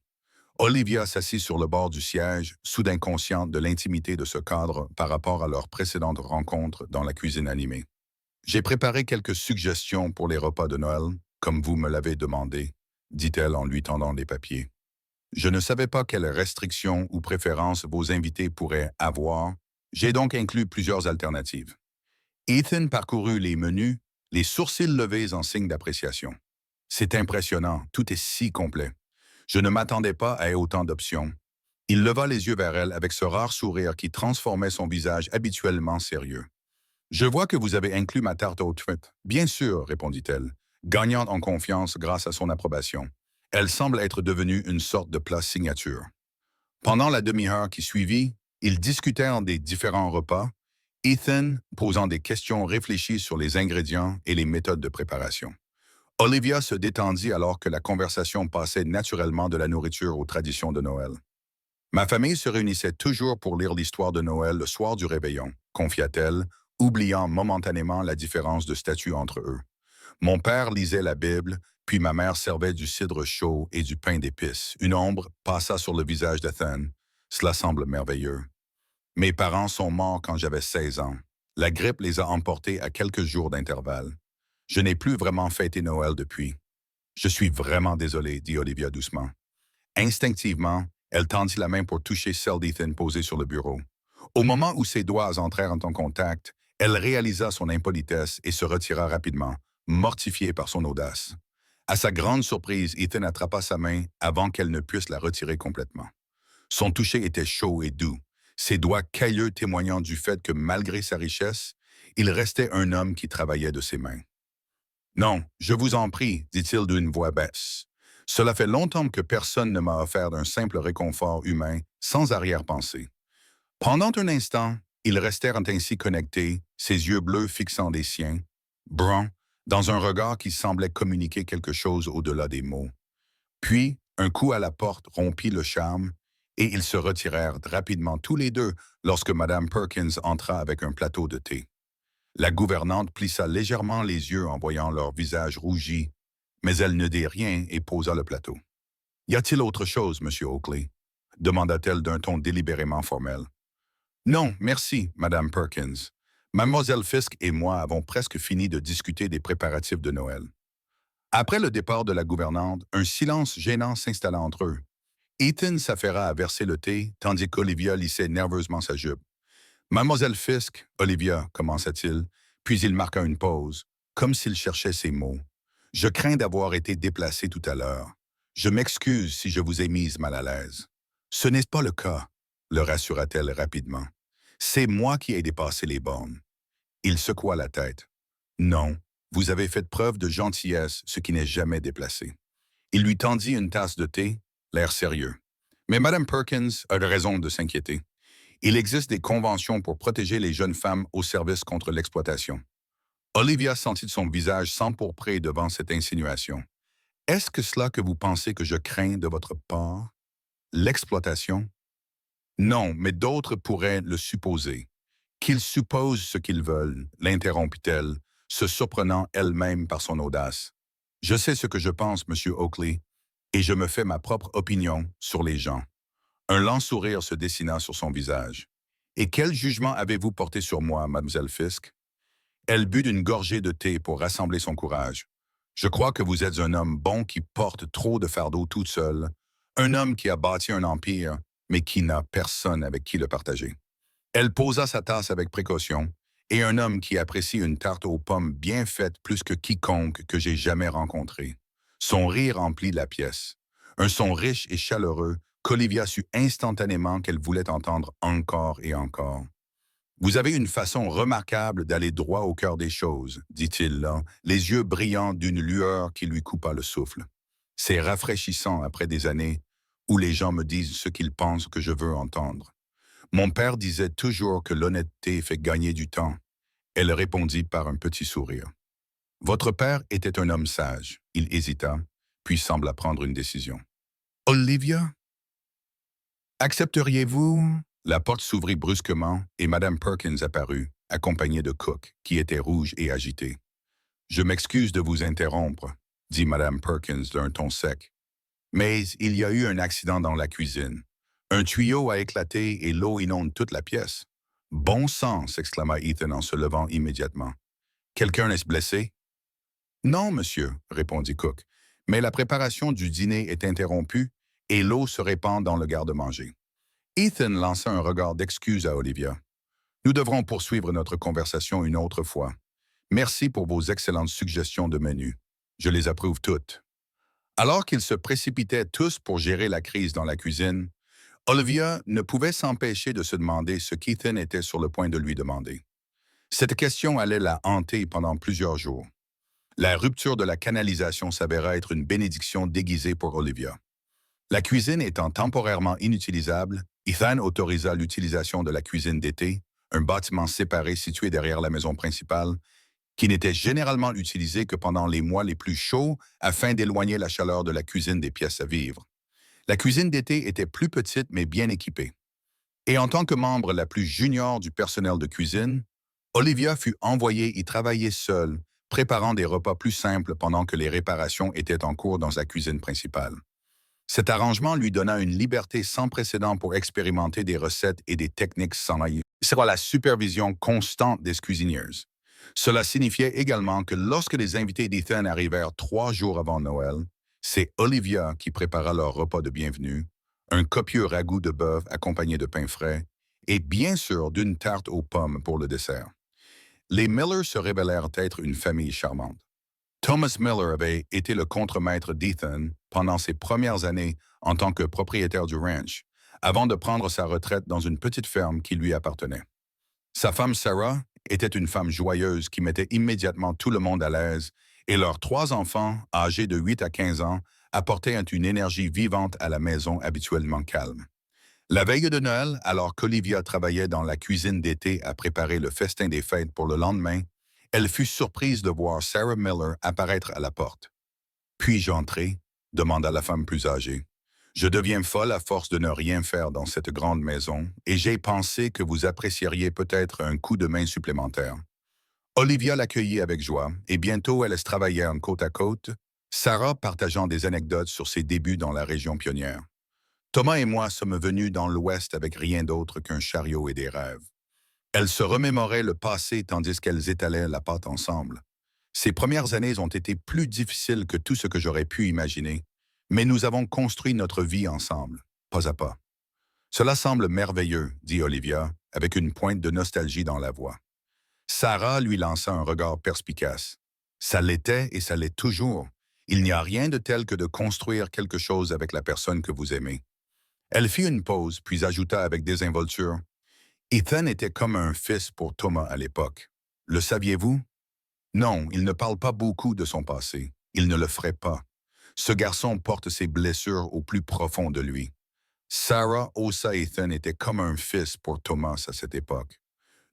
Olivia s'assit sur le bord du siège, soudain consciente de l'intimité de ce cadre par rapport à leur précédente rencontre dans la cuisine animée. « J'ai préparé quelques suggestions pour les repas de Noël, comme vous me l'avez demandé, » dit-elle en lui tendant les papiers. Je ne savais pas quelles restrictions ou préférences vos invités pourraient avoir. J'ai donc inclus plusieurs alternatives. Ethan parcourut les menus, les sourcils levés en signe d'appréciation. C'est impressionnant, tout est si complet. Je ne m'attendais pas à autant d'options. Il leva les yeux vers elle avec ce rare sourire qui transformait son visage habituellement sérieux. Je vois que vous avez inclus ma tarte aux frites. Bien sûr, répondit-elle, gagnant en confiance grâce à son approbation. Elle semble être devenue une sorte de plat signature. Pendant la demi-heure qui suivit, ils discutèrent des différents repas, Ethan posant des questions réfléchies sur les ingrédients et les méthodes de préparation. Olivia se détendit alors que la conversation passait naturellement de la nourriture aux traditions de Noël. Ma famille se réunissait toujours pour lire l'histoire de Noël le soir du réveillon, confia-t-elle, oubliant momentanément la différence de statut entre eux. Mon père lisait la Bible, puis ma mère servait du cidre chaud et du pain d'épices. Une ombre passa sur le visage d'Ethan. Cela semble merveilleux. Mes parents sont morts quand j'avais 16 ans. La grippe les a emportés à quelques jours d'intervalle. Je n'ai plus vraiment fêté Noël depuis. Je suis vraiment désolé, dit Olivia doucement. Instinctivement, elle tendit la main pour toucher celle d'Ethan posée sur le bureau. Au moment où ses doigts entrèrent en contact, elle réalisa son impolitesse et se retira rapidement, mortifiée par son audace. À sa grande surprise, Ethan attrapa sa main avant qu'elle ne puisse la retirer complètement. Son toucher était chaud et doux, ses doigts cailleux témoignant du fait que malgré sa richesse, il restait un homme qui travaillait de ses mains. Non, je vous en prie, dit-il d'une voix basse. Cela fait longtemps que personne ne m'a offert un simple réconfort humain sans arrière-pensée. Pendant un instant, ils restèrent ainsi connectés, ses yeux bleus fixant des siens, bruns, dans un regard qui semblait communiquer quelque chose au-delà des mots. Puis, un coup à la porte rompit le charme, et ils se retirèrent rapidement tous les deux lorsque Mme Perkins entra avec un plateau de thé. La gouvernante plissa légèrement les yeux en voyant leur visage rougi, mais elle ne dit rien et posa le plateau. « Y a-t-il autre chose, Monsieur Oakley? » demanda-t-elle d'un ton délibérément formel. « Non, merci, Madame Perkins. Mademoiselle Fisk et moi avons presque fini de discuter des préparatifs de Noël. » Après le départ de la gouvernante, un silence gênant s'installa entre eux. Ethan s'affaira à verser le thé, tandis qu'Olivia lissait nerveusement sa jupe. « Mademoiselle Fisk, Olivia, commença-t-il, puis il marqua une pause, comme s'il cherchait ses mots. « Je crains d'avoir été déplacé tout à l'heure. Je m'excuse si je vous ai mise mal à l'aise. »« Ce n'est pas le cas, » le rassura-t-elle rapidement. « C'est moi qui ai dépassé les bornes. » Il secoua la tête. « Non, vous avez fait preuve de gentillesse, ce qui n'est jamais déplacé. » Il lui tendit une tasse de thé, l'air sérieux. « Mais Mme Perkins a raison de s'inquiéter. Il existe des conventions pour protéger les jeunes femmes au service contre l'exploitation. » Olivia sentit son visage s'empourprer devant cette insinuation. « Est-ce que cela que vous pensez que je crains de votre part? L'exploitation? » « Non, mais d'autres pourraient le supposer. »« Qu'ils supposent ce qu'ils veulent, » l'interrompit-elle, se surprenant elle-même par son audace. « Je sais ce que je pense, Monsieur Oakley, et je me fais ma propre opinion sur les gens. » Un lent sourire se dessina sur son visage. « Et quel jugement avez-vous porté sur moi, Mademoiselle Fisk? » Elle but d'une gorgée de thé pour rassembler son courage. « Je crois que vous êtes un homme bon qui porte trop de fardeaux toute seule, un homme qui a bâti un empire, mais qui n'a personne avec qui le partager. » Elle posa sa tasse avec précaution, et un homme qui apprécie une tarte aux pommes bien faite plus que quiconque que j'ai jamais rencontré. Son rire emplit la pièce. Un son riche et chaleureux qu'Olivia sut instantanément qu'elle voulait entendre encore et encore. « Vous avez une façon remarquable d'aller droit au cœur des choses, » dit-il là, les yeux brillants d'une lueur qui lui coupa le souffle. « C'est rafraîchissant après des années où les gens me disent ce qu'ils pensent que je veux entendre. Mon père disait toujours que l'honnêteté fait gagner du temps. » Elle répondit par un petit sourire. « Votre père était un homme sage. » Il hésita, puis sembla prendre une décision. « Olivia? Accepteriez-vous? » La porte s'ouvrit brusquement et Mme Perkins apparut, accompagnée de Cook, qui était rouge et agité. « Je m'excuse de vous interrompre, » dit Mme Perkins d'un ton sec. « Mais il y a eu un accident dans la cuisine. Un tuyau a éclaté et l'eau inonde toute la pièce. »« Bon sang !» s'exclama Ethan en se levant immédiatement. « Quelqu'un est blessé? »« Non, monsieur, » répondit Cook, « mais la préparation du dîner est interrompue et l'eau se répand dans le garde-manger. » Ethan lança un regard d'excuse à Olivia. « Nous devrons poursuivre notre conversation une autre fois. Merci pour vos excellentes suggestions de menu. Je les approuve toutes. » Alors qu'ils se précipitaient tous pour gérer la crise dans la cuisine, Olivia ne pouvait s'empêcher de se demander ce qu'Ethan était sur le point de lui demander. Cette question allait la hanter pendant plusieurs jours. La rupture de la canalisation s'avéra être une bénédiction déguisée pour Olivia. La cuisine étant temporairement inutilisable, Ethan autorisa l'utilisation de la cuisine d'été, un bâtiment séparé situé derrière la maison principale, qui n'était généralement utilisé que pendant les mois les plus chauds afin d'éloigner la chaleur de la cuisine des pièces à vivre. La cuisine d'été était plus petite mais bien équipée. Et en tant que membre la plus junior du personnel de cuisine, Olivia fut envoyée y travailler seule, préparant des repas plus simples pendant que les réparations étaient en cours dans la cuisine principale. Cet arrangement lui donna une liberté sans précédent pour expérimenter des recettes et des techniques sans faille. Sera la supervision constante des cuisinières. Cela signifiait également que lorsque les invités d'Ethan arrivèrent 3 jours avant Noël, c'est Olivia qui prépara leur repas de bienvenue, un copieux ragoût de bœuf accompagné de pain frais, et bien sûr d'une tarte aux pommes pour le dessert. Les Miller se révélèrent être une famille charmante. Thomas Miller avait été le contremaître d'Ethan pendant ses premières années en tant que propriétaire du ranch, avant de prendre sa retraite dans une petite ferme qui lui appartenait. Sa femme Sarah était une femme joyeuse qui mettait immédiatement tout le monde à l'aise et leurs 3 enfants, âgés de 8 à 15 ans, apportaient une énergie vivante à la maison habituellement calme. La veille de Noël, alors qu'Olivia travaillait dans la cuisine d'été à préparer le festin des fêtes pour le lendemain, elle fut surprise de voir Sarah Miller apparaître à la porte. Puis-je entrer? Demanda la femme plus âgée. Je deviens folle à force de ne rien faire dans cette grande maison, et j'ai pensé que vous apprécieriez peut-être un coup de main supplémentaire. Olivia l'accueillit avec joie, et bientôt elles travaillèrent côte à côte, Sarah partageant des anecdotes sur ses débuts dans la région pionnière. Thomas et moi sommes venus dans l'Ouest avec rien d'autre qu'un chariot et des rêves. Elles se remémoraient le passé tandis qu'elles étalaient la pâte ensemble. Ces premières années ont été plus difficiles que tout ce que j'aurais pu imaginer, mais nous avons construit notre vie ensemble, pas à pas. Cela semble merveilleux, dit Olivia, avec une pointe de nostalgie dans la voix. Sarah lui lança un regard perspicace. Ça l'était et ça l'est toujours. Il n'y a rien de tel que de construire quelque chose avec la personne que vous aimez. Elle fit une pause, puis ajouta avec désinvolture. Ethan était comme un fils pour Thomas à l'époque. Le saviez-vous? Non, il ne parle pas beaucoup de son passé. Il ne le ferait pas. Ce garçon porte ses blessures au plus profond de lui. Sarah haussa Ethan était comme un fils pour Thomas à cette époque.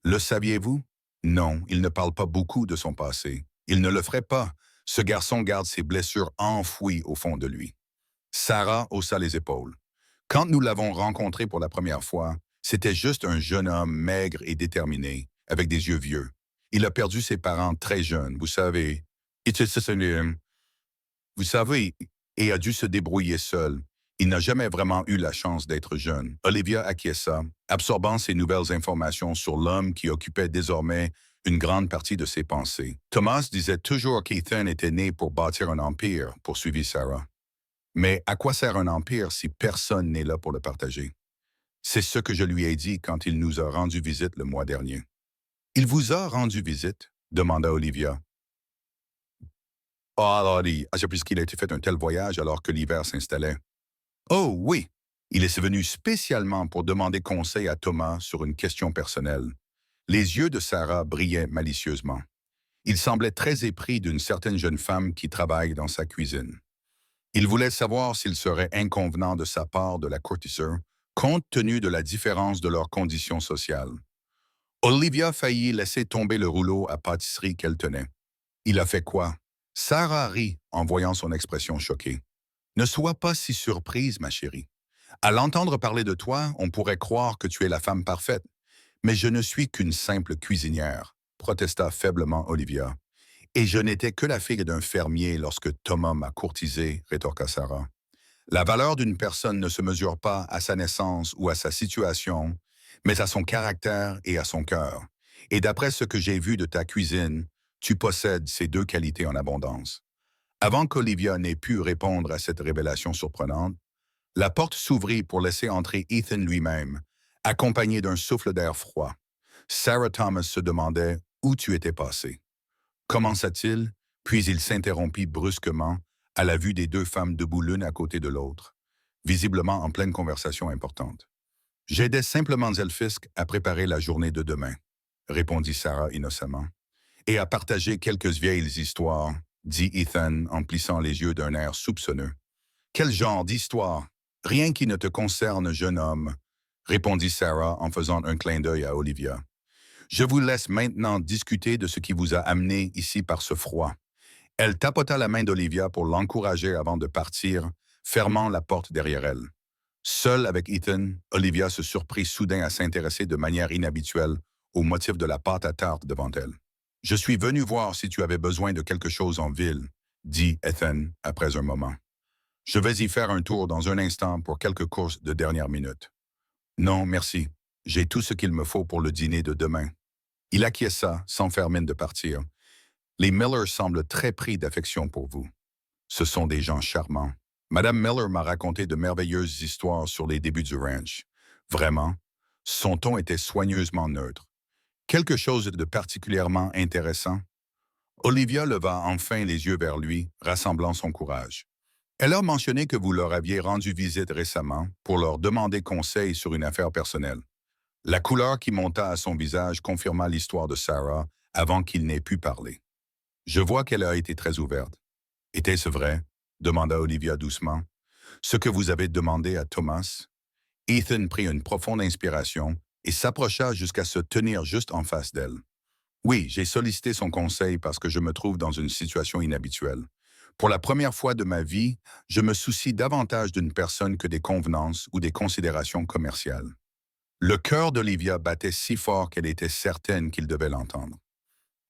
Le saviez-vous? Non, il ne parle pas beaucoup de son passé. Il ne le ferait pas. Ce garçon garde ses blessures enfouies au fond de lui. Sarah haussa les épaules. Quand nous l'avons rencontré pour la première fois, c'était juste un jeune homme maigre et déterminé, avec des yeux vieux. Il a perdu ses parents très jeunes, vous savez. Vous savez, et a dû se débrouiller seul. Il n'a jamais vraiment eu la chance d'être jeune. Olivia acquiesça, absorbant ces nouvelles informations sur l'homme qui occupait désormais une grande partie de ses pensées. Thomas disait toujours qu'Ethan était né pour bâtir un empire, poursuivit Sarah. Mais à quoi sert un empire si personne n'est là pour le partager? C'est ce que je lui ai dit quand il nous a rendu visite le mois dernier. Il vous a rendu visite? Demanda Olivia. Ah, alors, puisqu'il a été fait un tel voyage alors que l'hiver s'installait. Oh oui, il est venu spécialement pour demander conseil à Thomas sur une question personnelle. Les yeux de Sarah brillaient malicieusement. Il semblait très épris d'une certaine jeune femme qui travaille dans sa cuisine. Il voulait savoir s'il serait inconvenant de sa part de la courtiser, compte tenu de la différence de leurs conditions sociales. Olivia faillit laisser tomber le rouleau à pâtisserie qu'elle tenait. Il a fait quoi? Sarah rit en voyant son expression choquée. Ne sois pas si surprise, ma chérie. À l'entendre parler de toi, on pourrait croire que tu es la femme parfaite. Mais je ne suis qu'une simple cuisinière, protesta faiblement Olivia. Et je n'étais que la fille d'un fermier lorsque Thomas m'a courtisée, rétorqua Sarah. La valeur d'une personne ne se mesure pas à sa naissance ou à sa situation, mais à son caractère et à son cœur. Et d'après ce que j'ai vu de ta cuisine, tu possèdes ces deux qualités en abondance. Avant qu'Olivia n'ait pu répondre à cette révélation surprenante, la porte s'ouvrit pour laisser entrer Ethan lui-même, accompagné d'un souffle d'air froid. Sarah Thomas se demandait où tu étais passé. Commença-t-il, puis il s'interrompit brusquement à la vue des deux femmes debout l'une à côté de l'autre, visiblement en pleine conversation importante. J'aidais simplement Zelfisk à préparer la journée de demain, répondit Sarah innocemment, et à partager quelques vieilles histoires, dit Ethan en plissant les yeux d'un air soupçonneux. Quel genre d'histoire? Rien qui ne te concerne, jeune homme, répondit Sarah en faisant un clin d'œil à Olivia. Je vous laisse maintenant discuter de ce qui vous a amené ici par ce froid. Elle tapota la main d'Olivia pour l'encourager avant de partir, fermant la porte derrière elle. Seule avec Ethan, Olivia se surprit soudain à s'intéresser de manière inhabituelle au motif de la pâte à tarte devant elle. « Je suis venu voir si tu avais besoin de quelque chose en ville, » dit Ethan après un moment. « Je vais y faire un tour dans un instant pour quelques courses de dernière minute. »« Non, merci. J'ai tout ce qu'il me faut pour le dîner de demain. » Il acquiesça, sans faire mine de partir. « Les Miller semblent très pris d'affection pour vous. Ce sont des gens charmants. Madame Miller m'a raconté de merveilleuses histoires sur les débuts du ranch. Vraiment, son ton était soigneusement neutre. Quelque chose de particulièrement intéressant. Olivia leva enfin les yeux vers lui, rassemblant son courage. Elle a mentionné que vous leur aviez rendu visite récemment pour leur demander conseil sur une affaire personnelle. La couleur qui monta à son visage confirma l'histoire de Sarah avant qu'il n'ait pu parler. Je vois qu'elle a été très ouverte. Était-ce vrai? Demanda Olivia doucement. Ce que vous avez demandé à Thomas? Ethan prit une profonde inspiration et s'approcha jusqu'à se tenir juste en face d'elle. Oui, j'ai sollicité son conseil parce que je me trouve dans une situation inhabituelle. Pour la première fois de ma vie, je me soucie davantage d'une personne que des convenances ou des considérations commerciales. Le cœur d'Olivia battait si fort qu'elle était certaine qu'il devait l'entendre.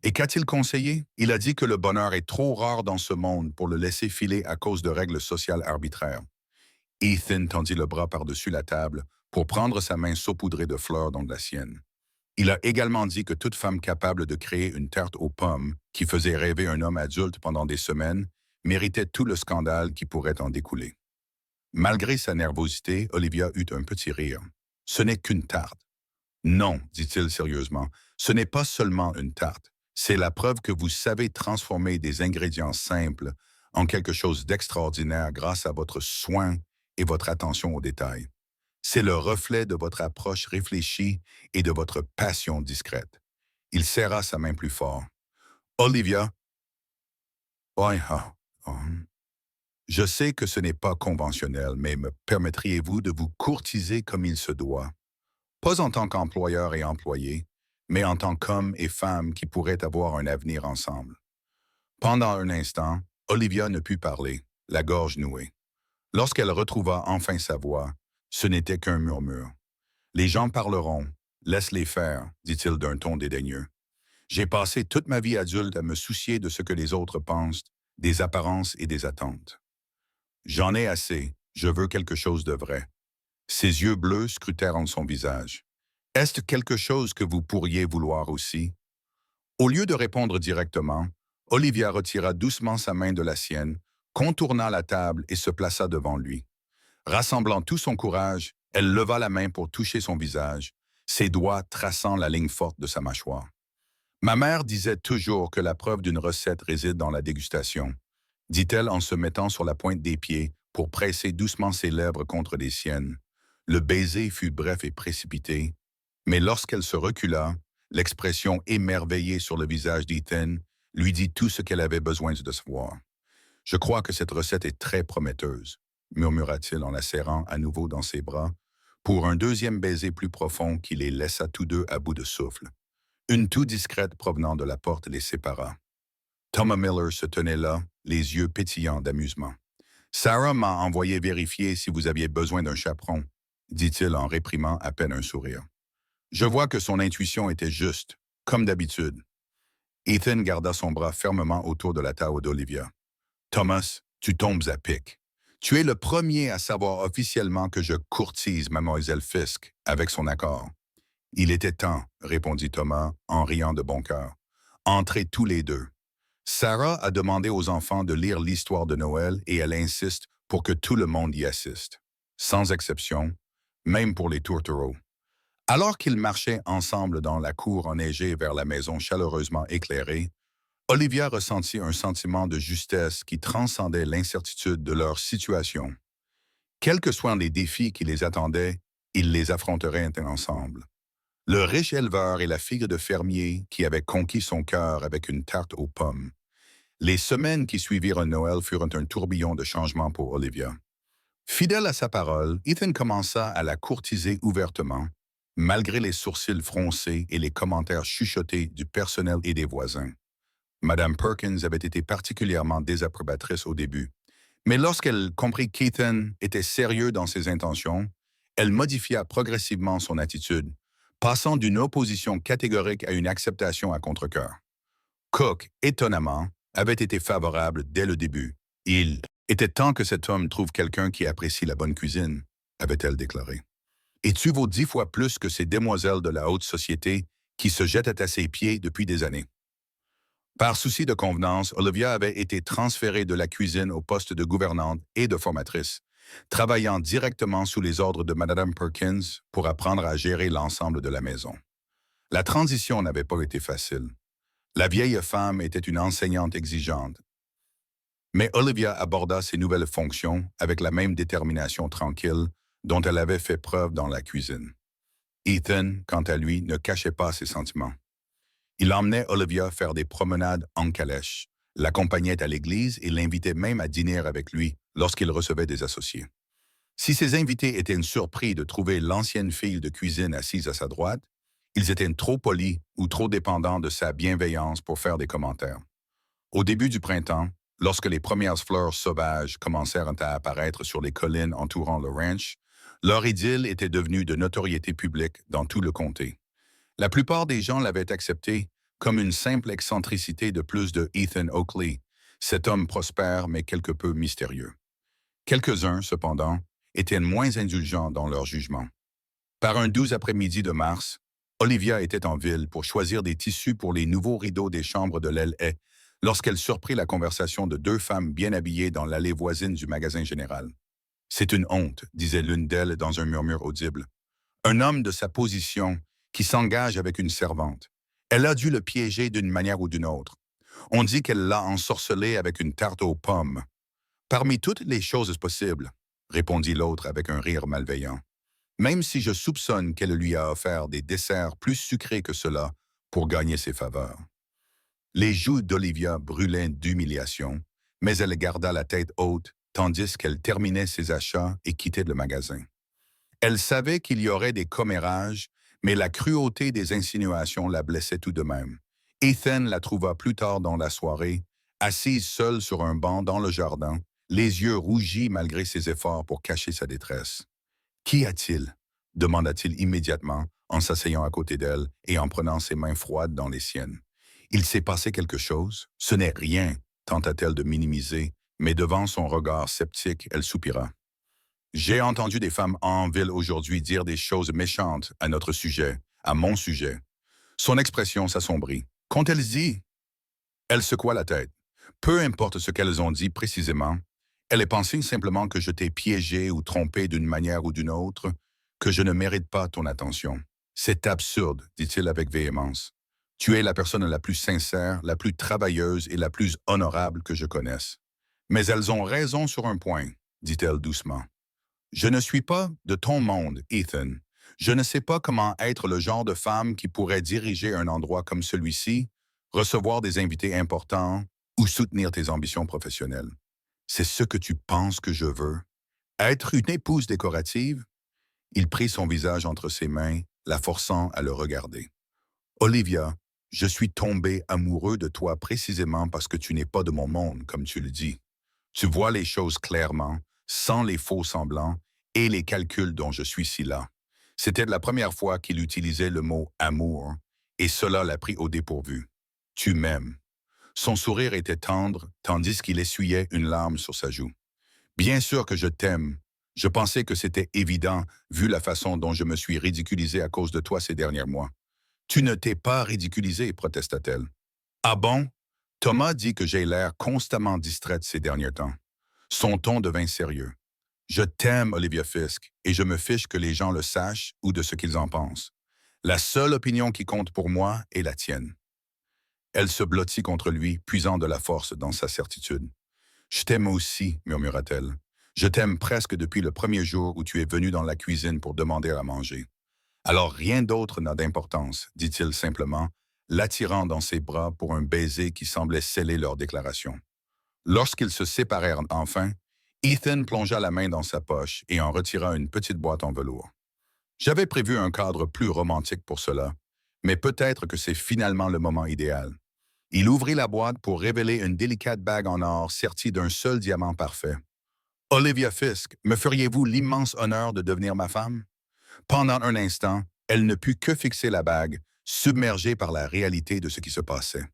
Et qu'a-t-il conseillé? Il a dit que le bonheur est trop rare dans ce monde pour le laisser filer à cause de règles sociales arbitraires. Ethan tendit le bras par-dessus la table pour prendre sa main saupoudrée de fleurs dans la sienne. Il a également dit que toute femme capable de créer une tarte aux pommes qui faisait rêver un homme adulte pendant des semaines méritait tout le scandale qui pourrait en découler. Malgré sa nervosité, Olivia eut un petit rire. Ce n'est qu'une tarte. Non, dit-il sérieusement, ce n'est pas seulement une tarte. C'est la preuve que vous savez transformer des ingrédients simples en quelque chose d'extraordinaire grâce à votre soin et votre attention aux détails. C'est le reflet de votre approche réfléchie et de votre passion discrète. Il serra sa main plus fort. Olivia, oh, oh, je sais que ce n'est pas conventionnel, mais me permettriez-vous de vous courtiser comme il se doit? Pas en tant qu'employeur et employé, mais en tant qu'homme et femme qui pourraient avoir un avenir ensemble. Pendant un instant, Olivia ne put parler, la gorge nouée. Lorsqu'elle retrouva enfin sa voix, ce n'était qu'un murmure. Les gens parleront, laisse-les faire, dit-il d'un ton dédaigneux. J'ai passé toute ma vie adulte à me soucier de ce que les autres pensent, des apparences et des attentes. J'en ai assez, je veux quelque chose de vrai. Ses yeux bleus scrutèrent en son visage. Est-ce quelque chose que vous pourriez vouloir aussi? Au lieu de répondre directement, Olivia retira doucement sa main de la sienne, contourna la table et se plaça devant lui. Rassemblant tout son courage, elle leva la main pour toucher son visage, ses doigts traçant la ligne forte de sa mâchoire. Ma mère disait toujours que la preuve d'une recette réside dans la dégustation, dit-elle en se mettant sur la pointe des pieds pour presser doucement ses lèvres contre les siennes. Le baiser fut bref et précipité, mais lorsqu'elle se recula, l'expression émerveillée sur le visage d'Ethan lui dit tout ce qu'elle avait besoin de savoir. « Je crois que cette recette est très prometteuse, » murmura-t-il en la serrant à nouveau dans ses bras, pour un deuxième baiser plus profond qui les laissa tous deux à bout de souffle. Une toux discrète provenant de la porte les sépara. Thomas Miller se tenait là, les yeux pétillants d'amusement. « Sarah m'a envoyé vérifier si vous aviez besoin d'un chaperon, » dit-il en réprimant à peine un sourire. Je vois que son intuition était juste, comme d'habitude. Ethan garda son bras fermement autour de la taille d'Olivia. Thomas, tu tombes à pic. Tu es le premier à savoir officiellement que je courtise Mademoiselle Fisk avec son accord. Il était temps, répondit Thomas en riant de bon cœur. Entrez tous les deux. Sarah a demandé aux enfants de lire l'histoire de Noël et elle insiste pour que tout le monde y assiste. Sans exception, même pour les tourtereaux. Alors qu'ils marchaient ensemble dans la cour enneigée vers la maison chaleureusement éclairée, Olivia ressentit un sentiment de justesse qui transcendait l'incertitude de leur situation. Quels que soient les défis qui les attendaient, ils les affronteraient ensemble. Le riche éleveur et la fille de fermier qui avait conquis son cœur avec une tarte aux pommes. Les semaines qui suivirent Noël furent un tourbillon de changements pour Olivia. Fidèle à sa parole, Ethan commença à la courtiser ouvertement, malgré les sourcils froncés et les commentaires chuchotés du personnel et des voisins. Madame Perkins avait été particulièrement désapprobatrice au début, mais lorsqu'elle comprit qu'Ethan était sérieux dans ses intentions, elle modifia progressivement son attitude, passant d'une opposition catégorique à une acceptation à contre-cœur. Cook, étonnamment, avait été favorable dès le début. Il était temps que cet homme trouve quelqu'un qui apprécie la bonne cuisine, avait-elle déclaré. Et tu vaux 10 fois plus que ces demoiselles de la haute société qui se jettaient à ses pieds depuis des années. Par souci de convenance, Olivia avait été transférée de la cuisine au poste de gouvernante et de formatrice, travaillant directement sous les ordres de Madame Perkins pour apprendre à gérer l'ensemble de la maison. La transition n'avait pas été facile. La vieille femme était une enseignante exigeante, mais Olivia aborda ses nouvelles fonctions avec la même détermination tranquille dont elle avait fait preuve dans la cuisine. Ethan, quant à lui, ne cachait pas ses sentiments. Il emmenait Olivia faire des promenades en calèche, l'accompagnait à l'église et l'invitait même à dîner avec lui lorsqu'il recevait des associés. Si ses invités étaient surpris de trouver l'ancienne fille de cuisine assise à sa droite, ils étaient trop polis ou trop dépendants de sa bienveillance pour faire des commentaires. Au début du printemps, lorsque les premières fleurs sauvages commencèrent à apparaître sur les collines entourant le ranch, leur idylle était devenue de notoriété publique dans tout le comté. La plupart des gens l'avaient accepté comme une simple excentricité de plus de Ethan Oakley, cet homme prospère mais quelque peu mystérieux. Quelques-uns, cependant, étaient moins indulgents dans leur jugement. Par un 12 après-midi de mars, Olivia était en ville pour choisir des tissus pour les nouveaux rideaux des chambres de l'aile haie lorsqu'elle surprit la conversation de deux femmes bien habillées dans l'allée voisine du magasin général. « C'est une honte », disait l'une d'elles dans un murmure audible. « Un homme de sa position qui s'engage avec une servante. Elle a dû le piéger d'une manière ou d'une autre. On dit qu'elle l'a ensorcelé avec une tarte aux pommes. Parmi toutes les choses possibles, répondit l'autre avec un rire malveillant, même si je soupçonne qu'elle lui a offert des desserts plus sucrés que cela pour gagner ses faveurs. » Les joues d'Olivia brûlaient d'humiliation, mais elle garda la tête haute tandis qu'elle terminait ses achats et quittait le magasin. Elle savait qu'il y aurait des commérages, mais la cruauté des insinuations la blessait tout de même. Ethan la trouva plus tard dans la soirée, assise seule sur un banc dans le jardin, les yeux rougis malgré ses efforts pour cacher sa détresse. « Qu'y a-t-il » demanda-t-il immédiatement en s'asseyant à côté d'elle et en prenant ses mains froides dans les siennes. « Il s'est passé quelque chose? Ce n'est rien, tenta-t-elle de minimiser, mais devant son regard sceptique, elle soupira. « J'ai entendu des femmes en ville aujourd'hui dire des choses méchantes à notre sujet, à mon sujet. » Son expression s'assombrit. « Qu'ont-elles dit? » Elle secoua la tête. « Peu importe ce qu'elles ont dit précisément, elle est pensée simplement que je t'ai piégé ou trompé d'une manière ou d'une autre, que je ne mérite pas ton attention. C'est absurde, dit-il avec véhémence. Tu es la personne la plus sincère, la plus travailleuse et la plus honorable que je connaisse. Mais elles ont raison sur un point, dit-elle doucement. Je ne suis pas de ton monde, Ethan. Je ne sais pas comment être le genre de femme qui pourrait diriger un endroit comme celui-ci, recevoir des invités importants ou soutenir tes ambitions professionnelles. C'est ce que tu penses que je veux? Être une épouse décorative? » Il prit son visage entre ses mains, la forçant à le regarder. « Olivia, je suis tombé amoureux de toi précisément parce que tu n'es pas de mon monde, comme tu le dis. Tu vois les choses clairement, sans les faux semblants et les calculs dont je suis si las. » C'était la première fois qu'il utilisait le mot « amour » et cela l'a pris au dépourvu. « Tu m'aimes. » Son sourire était tendre, tandis qu'il essuyait une larme sur sa joue. « Bien sûr que je t'aime. Je pensais que c'était évident, vu la façon dont je me suis ridiculisé à cause de toi ces derniers mois. »« Tu ne t'es pas ridiculisé, protesta-t-elle. »« Ah bon? Thomas dit que j'ai l'air constamment distraite ces derniers temps. » Son ton devint sérieux. « Je t'aime, Olivia Fisk, et je me fiche que les gens le sachent ou de ce qu'ils en pensent. La seule opinion qui compte pour moi est la tienne. » Elle se blottit contre lui, puisant de la force dans sa certitude. « Je t'aime aussi, murmura-t-elle. Je t'aime presque depuis le premier jour où tu es venu dans la cuisine pour demander à manger. Alors rien d'autre n'a d'importance, dit-il simplement, l'attirant dans ses bras pour un baiser qui semblait sceller leur déclaration. Lorsqu'ils se séparèrent enfin, Ethan plongea la main dans sa poche et en retira une petite boîte en velours. « J'avais prévu un cadre plus romantique pour cela, mais peut-être que c'est finalement le moment idéal. » Il ouvrit la boîte pour révéler une délicate bague en or sertie d'un seul diamant parfait. « Olivia Fisk, me feriez-vous l'immense honneur de devenir ma femme? » Pendant un instant, elle ne put que fixer la bague, submergée par la réalité de ce qui se passait.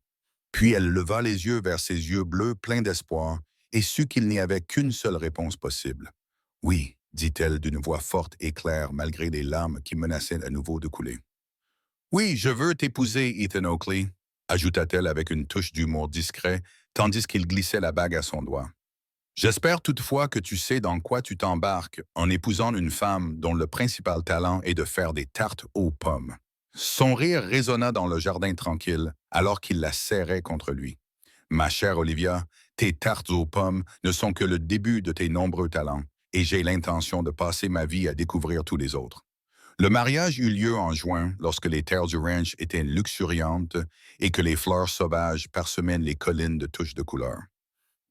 Puis elle leva les yeux vers ses yeux bleus pleins d'espoir et sut qu'il n'y avait qu'une seule réponse possible. « Oui, » dit-elle d'une voix forte et claire malgré les larmes qui menaçaient à nouveau de couler. « Oui, je veux t'épouser, Ethan Oakley, » ajouta-t-elle avec une touche d'humour discret, tandis qu'il glissait la bague à son doigt. « J'espère toutefois que tu sais dans quoi tu t'embarques en épousant une femme dont le principal talent est de faire des tartes aux pommes. » Son rire résonna dans le jardin tranquille alors qu'il la serrait contre lui. Ma chère Olivia, tes tartes aux pommes ne sont que le début de tes nombreux talents, et j'ai l'intention de passer ma vie à découvrir tous les autres. Le mariage eut lieu en juin, lorsque les terres du ranch étaient luxuriantes et que les fleurs sauvages parsemaient les collines de touches de couleur.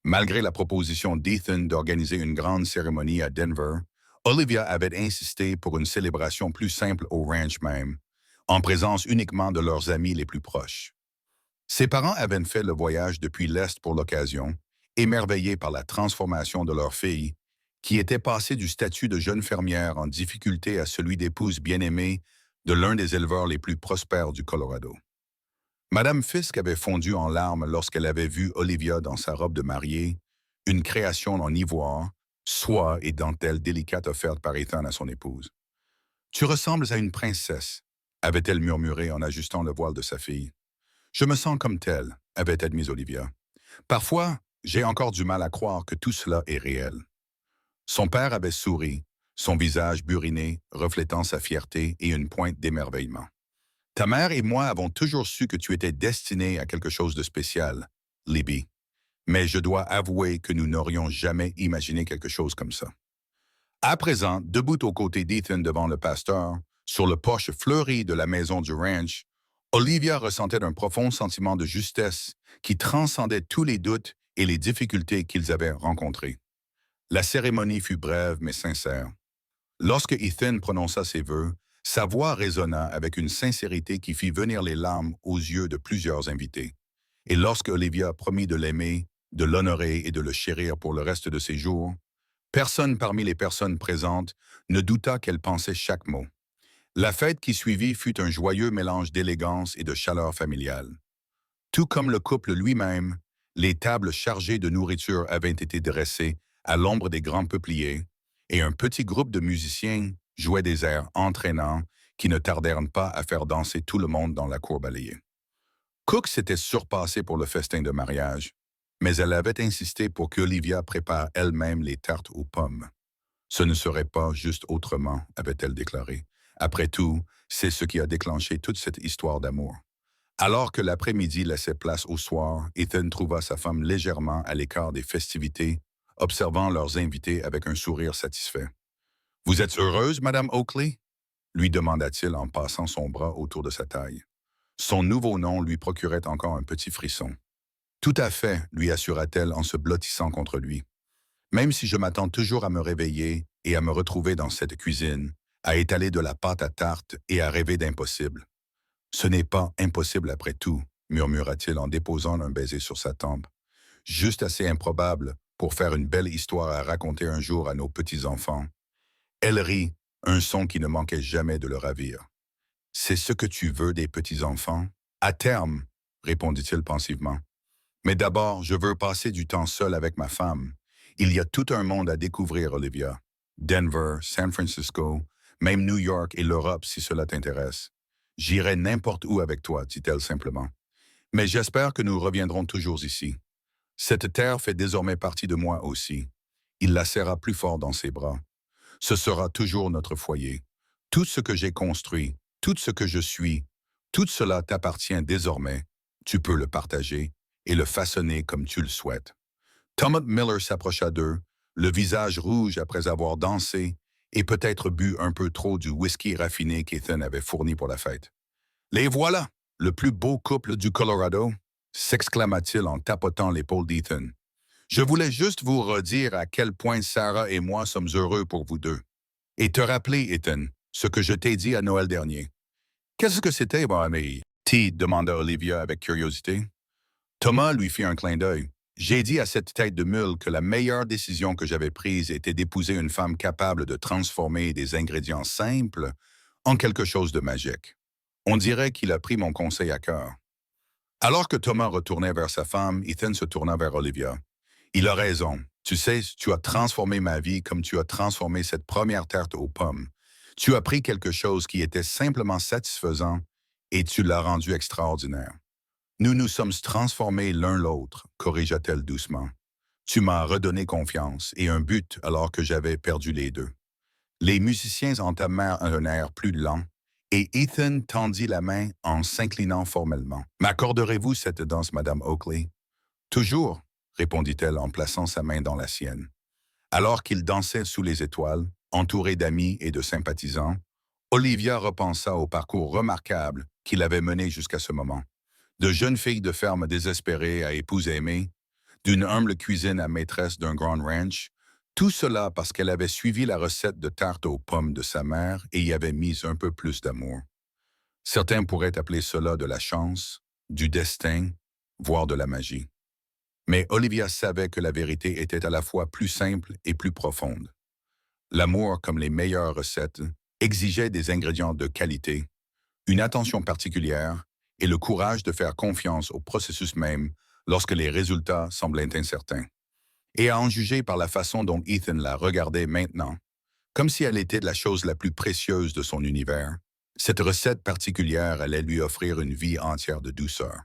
Malgré la proposition d'Ethan d'organiser une grande cérémonie à Denver, Olivia avait insisté pour une célébration plus simple au ranch même, en présence uniquement de leurs amis les plus proches. Ses parents avaient fait le voyage depuis l'Est pour l'occasion, émerveillés par la transformation de leur fille, qui était passée du statut de jeune fermière en difficulté à celui d'épouse bien-aimée de l'un des éleveurs les plus prospères du Colorado. Madame Fisk avait fondu en larmes lorsqu'elle avait vu Olivia dans sa robe de mariée, une création en ivoire, soie et dentelle délicate offerte par Ethan à son épouse. « Tu ressembles à une princesse », avait-elle murmuré en ajustant le voile de sa fille. « Je me sens comme telle », avait admis Olivia. « Parfois, j'ai encore du mal à croire que tout cela est réel. » Son père avait souri, son visage buriné, reflétant sa fierté et une pointe d'émerveillement. « Ta mère et moi avons toujours su que tu étais destinée à quelque chose de spécial, Libby. Mais je dois avouer que nous n'aurions jamais imaginé quelque chose comme ça. » À présent, debout aux côtés d'Ethan devant le pasteur, sur le porche fleuri de la maison du ranch, Olivia ressentait un profond sentiment de justesse qui transcendait tous les doutes et les difficultés qu'ils avaient rencontrés. La cérémonie fut brève mais sincère. Lorsque Ethan prononça ses vœux, sa voix résonna avec une sincérité qui fit venir les larmes aux yeux de plusieurs invités. Et lorsque Olivia promit de l'aimer, de l'honorer et de le chérir pour le reste de ses jours, personne parmi les personnes présentes ne douta qu'elle pensait chaque mot. La fête qui suivit fut un joyeux mélange d'élégance et de chaleur familiale. Tout comme le couple lui-même, les tables chargées de nourriture avaient été dressées à l'ombre des grands peupliers, et un petit groupe de musiciens jouait des airs entraînants qui ne tardèrent pas à faire danser tout le monde dans la cour balayée. Cook s'était surpassée pour le festin de mariage, mais elle avait insisté pour qu'Olivia prépare elle-même les tartes aux pommes. Ce ne serait pas juste autrement, avait-elle déclaré. Après tout, c'est ce qui a déclenché toute cette histoire d'amour. Alors que l'après-midi laissait place au soir, Ethan trouva sa femme légèrement à l'écart des festivités, observant leurs invités avec un sourire satisfait. « Vous êtes heureuse, Madame Oakley ?» lui demanda-t-il en passant son bras autour de sa taille. Son nouveau nom lui procurait encore un petit frisson. « Tout à fait, lui assura-t-elle en se blottissant contre lui. Même si je m'attends toujours à me réveiller et à me retrouver dans cette cuisine, à étaler de la pâte à tarte et à rêver d'impossible. Ce n'est pas impossible après tout, murmura-t-il en déposant un baiser sur sa tempe. Juste assez improbable pour faire une belle histoire à raconter un jour à nos petits-enfants. Elle rit, un son qui ne manquait jamais de le ravir. « C'est ce que tu veux des petits-enfants? À terme, répondit-il pensivement. Mais d'abord, je veux passer du temps seul avec ma femme. Il y a tout un monde à découvrir, Olivia. Denver, San Francisco, même New York et l'Europe si cela t'intéresse. J'irai n'importe où avec toi, dit-elle simplement. Mais j'espère que nous reviendrons toujours ici. Cette terre fait désormais partie de moi aussi. Il la serra plus fort dans ses bras. Ce sera toujours notre foyer. Tout ce que j'ai construit, tout ce que je suis, tout cela t'appartient désormais. Tu peux le partager et le façonner comme tu le souhaites. Thomas Miller s'approcha d'eux, le visage rouge après avoir dansé et peut-être bu un peu trop du whisky raffiné qu'Ethan avait fourni pour la fête. « Les voilà, le plus beau couple du Colorado !» s'exclama-t-il en tapotant l'épaule d'Ethan. « Je voulais juste vous redire à quel point Sarah et moi sommes heureux pour vous deux. Et te rappeler, Ethan, ce que je t'ai dit à Noël dernier. »« Qu'est-ce que c'était, mon ami? » demanda Olivia avec curiosité. Thomas lui fit un clin d'œil. « J'ai dit à cette tête de mule que la meilleure décision que j'avais prise était d'épouser une femme capable de transformer des ingrédients simples en quelque chose de magique. On dirait qu'il a pris mon conseil à cœur. » Alors que Thomas retournait vers sa femme, Ethan se tourna vers Olivia. « Il a raison. Tu sais, tu as transformé ma vie comme tu as transformé cette première tarte aux pommes. Tu as pris quelque chose qui était simplement satisfaisant et tu l'as rendu extraordinaire. Nous nous sommes transformés l'un l'autre, corrigea-t-elle doucement. Tu m'as redonné confiance et un but alors que j'avais perdu les deux. » Les musiciens entamèrent un air plus lent Et Ethan tendit la main en s'inclinant formellement. « M'accorderez-vous cette danse, Madame Oakley? »« Toujours, » répondit-elle en plaçant sa main dans la sienne. Alors qu'ils dansaient sous les étoiles, entourés d'amis et de sympathisants, Olivia repensa au parcours remarquable qu'il avait mené jusqu'à ce moment. De jeune fille de ferme désespérée à épouse aimée, d'une humble cuisine à maîtresse d'un grand ranch, tout cela parce qu'elle avait suivi la recette de tarte aux pommes de sa mère et y avait mis un peu plus d'amour. Certains pourraient appeler cela de la chance, du destin, voire de la magie. Mais Olivia savait que la vérité était à la fois plus simple et plus profonde. L'amour, comme les meilleures recettes, exigeait des ingrédients de qualité, une attention particulière et le courage de faire confiance au processus même lorsque les résultats semblaient incertains. Et à en juger par la façon dont Ethan la regardait maintenant, comme si elle était la chose la plus précieuse de son univers, cette recette particulière allait lui offrir une vie entière de douceur.